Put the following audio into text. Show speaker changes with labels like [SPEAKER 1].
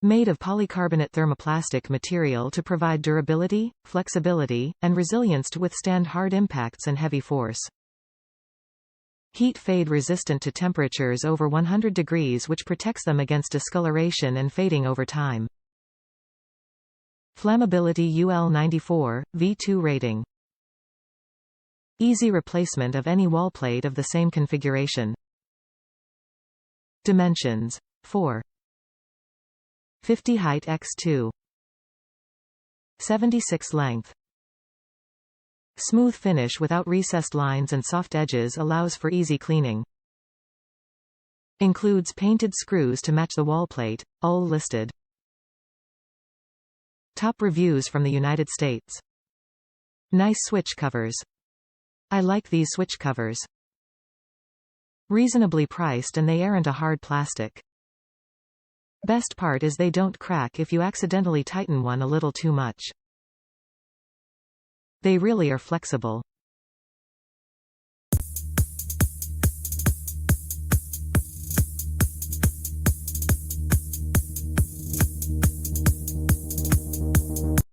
[SPEAKER 1] Made of polycarbonate thermoplastic material to provide durability, flexibility, and resilience to withstand hard impacts and heavy force. Heat fade resistant to temperatures over 100 degrees, which protects them against discoloration and fading over time. Flammability UL94, V2 rating. Easy replacement of any wall plate of the same configuration. Dimensions: 4. 50 height x 2. 76 length. Smooth finish without recessed lines and soft edges allows for easy cleaning. Includes painted screws to match the wall plate, all listed. Top reviews from the United States. Nice switch covers. I like these switch covers. Reasonably priced and they aren't a hard plastic. Best part is they don't crack if you accidentally tighten one a little too much. They really are flexible.